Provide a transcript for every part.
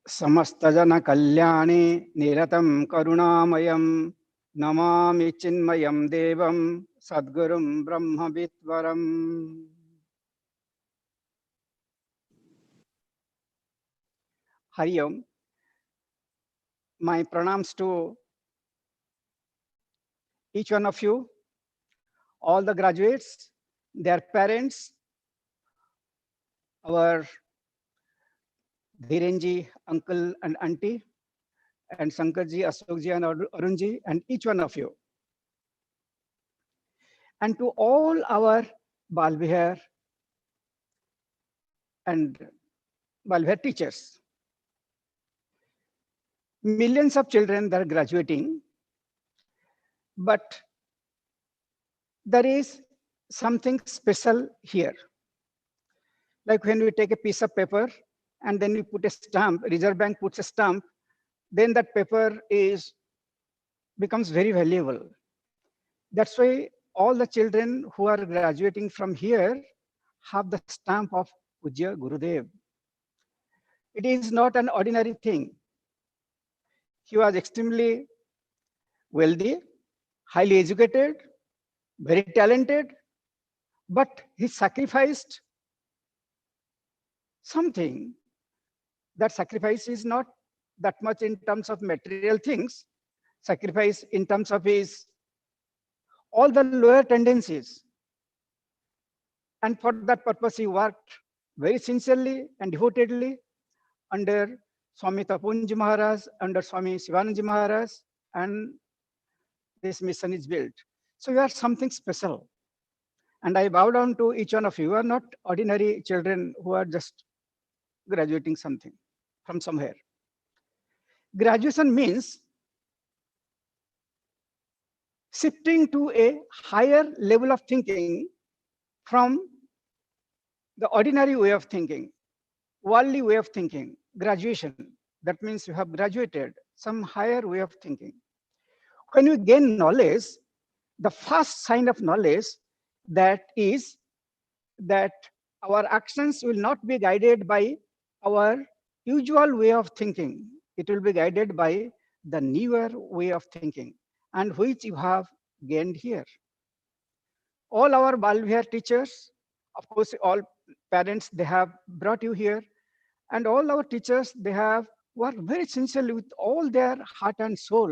समस्तजन कल्याणे निरतं करुणामयं नमामि चिन्मयं देवं सद्गुरुं ब्रह्मविद्वरम्। Hari Om. My pranams to each one of you, all the graduates, their parents, our Dhirenji, uncle and auntie, and Sankarji, Ashokji, and Arunji, and each one of you. And to all our Balvihar and Balvihar teachers. Millions of children that are graduating, but there is something special here. Like when we take a piece of paper and then we put a stamp, Reserve Bank puts a stamp, then that paper becomes very valuable. That's why all the children who are graduating from here have the stamp of Pujya Gurudev. It is not an ordinary thing. He was extremely wealthy, highly educated, very talented, but he sacrificed something. That sacrifice is not that much in terms of material things, sacrifice in terms of his all the lower tendencies. And for that purpose, he worked very sincerely and devotedly under Swami Tapunji Maharaj, under Swami Sivananji Maharaj, and this mission is built. So you are something special. And I bow down to each one of you. You are not ordinary children who are just graduating something from somewhere. Graduation means shifting to a higher level of thinking from the ordinary way of thinking, worldly way of thinking. Graduation, that means you have graduated, some higher way of thinking. When you gain knowledge, the first sign of knowledge that is that our actions will not be guided by our usual way of thinking. It will be guided by the newer way of thinking, and which you have gained here. All our Balvihar teachers, of course, all parents, they have brought you here, and all our teachers, they have worked very sincerely with all their heart and soul.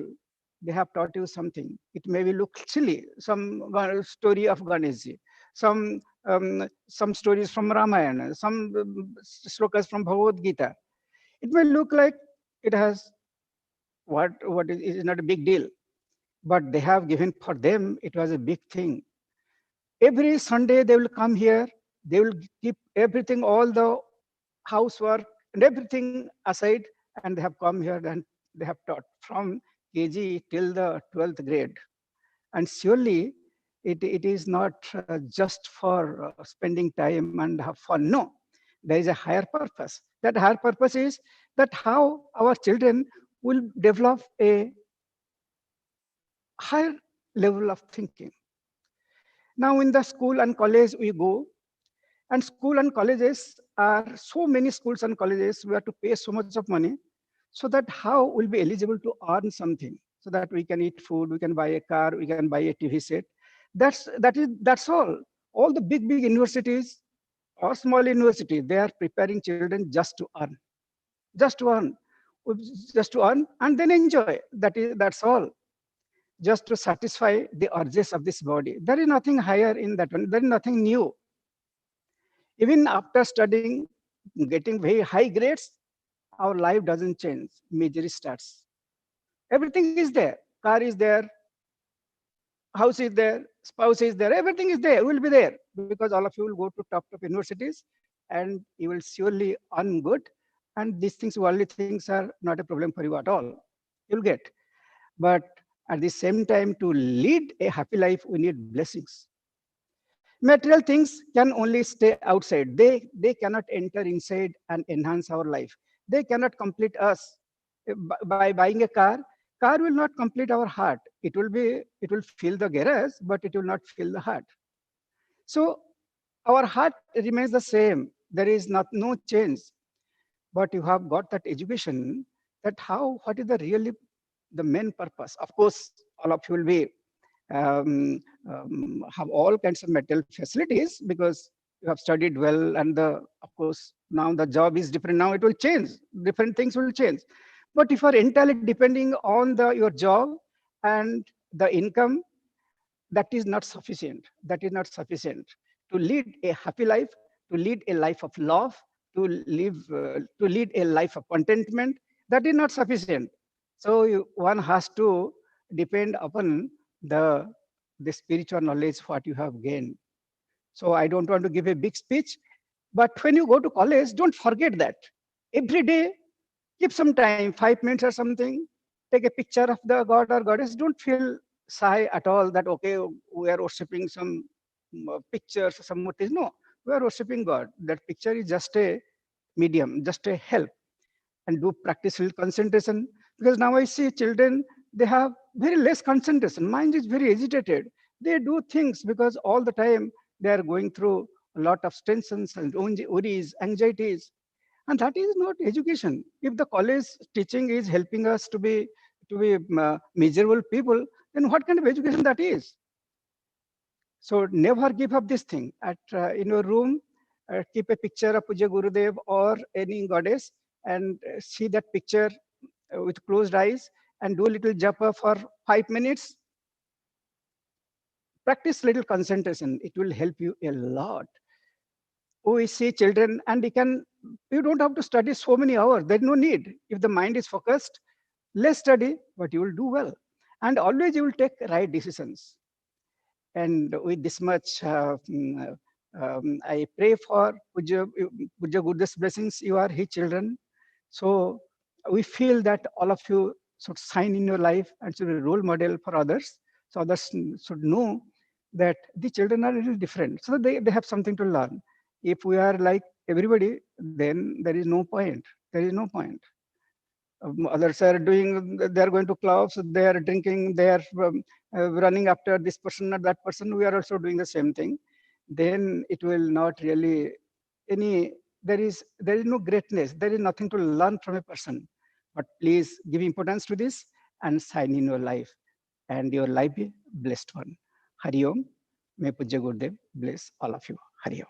They have taught you something. It may be look silly, some story of Ganeshji, some stories from Ramayana, some slokas from Bhagavad Gita. It may look like it has what is not a big deal, but they have given for them, it was a big thing. Every Sunday they will come here, they will keep everything, all the housework and everything aside, and they have come here and they have taught from KG till the 12th grade. And surely it is not just for spending time and have fun. No, there is a higher purpose. That higher purpose is that how our children will develop a higher level of thinking. Now in the school and college we go, and school and colleges are so many schools and colleges, we have to pay so much of money, so that how we'll be eligible to earn something, so that we can eat food, we can buy a car, we can buy a TV set. That's all. All the big universities or small universities, they are preparing children just to earn, just to earn, just to earn, and then enjoy. That's all. Just to satisfy the urges of this body. There is nothing higher in that one. There is nothing new. Even after studying, getting very high grades, our life doesn't change. Misery starts. Everything is there. Car is there, house is there, spouse is there, everything is there, will be there, because all of you will go to top universities and you will surely earn good. And these things, worldly things, are not a problem for you at all. You'll get. But at the same time, to lead a happy life, we need blessings. Material things can only stay outside. They cannot enter inside and enhance our life. They cannot complete us. By buying a car will not complete our heart. It will fill the garage, but it will not fill the heart. So our heart remains the same. There is no change. but you have got that education, that what is the really the main purpose. Of course, all of you will be have all kinds of material facilities because you have studied well, and of course now the job is different. Now it will change. Different things will change. But if you are entirely depending on your job and the income, that is not sufficient. That is not sufficient to lead a happy life, to lead a life of love, to lead a life of contentment. That is not sufficient. So one has to depend upon the the spiritual knowledge what you have gained. So I don't want to give a big speech, but when you go to college, don't forget that every day keep some time, 5 minutes or something, take a picture of the god or goddess. Don't feel shy at all that, okay, we are worshipping some pictures or some motifs. No, we are worshipping God. That picture is just a medium, just a help. And do practice real concentration. Because now I see children, they have very less concentration. Mind is very agitated. They do things because all the time they are going through a lot of tensions and worries, anxieties. And that is not education. If the college teaching is helping us to be miserable people, then what kind of education that is? So never give up this thing. In your room, keep a picture of Puja Gurudev or any goddess, and see that picture with closed eyes, and do a little japa for 5 minutes. Practice little concentration. It will help you a lot. We see children, and you don't have to study so many hours. There's no need. If the mind is focused, less study, but you will do well. And always you will take right decisions. And with this much, I pray for Puja Gurudev's blessings. You are his children. So we feel that all of you should shine in your life and should be a role model for others. So others should know that the children are a little different. So they have something to learn. If we are like everybody, then there is no point. There is no point. Others are doing, they are going to clubs, they are drinking, they are running after this person or that person. We are also doing the same thing. Then it will not really any, there is no greatness. There is nothing to learn from a person. But please give importance to this and shine in your life, and your life be blessed one. Hari Om. May Puja Gurudev bless all of you. Hari Om.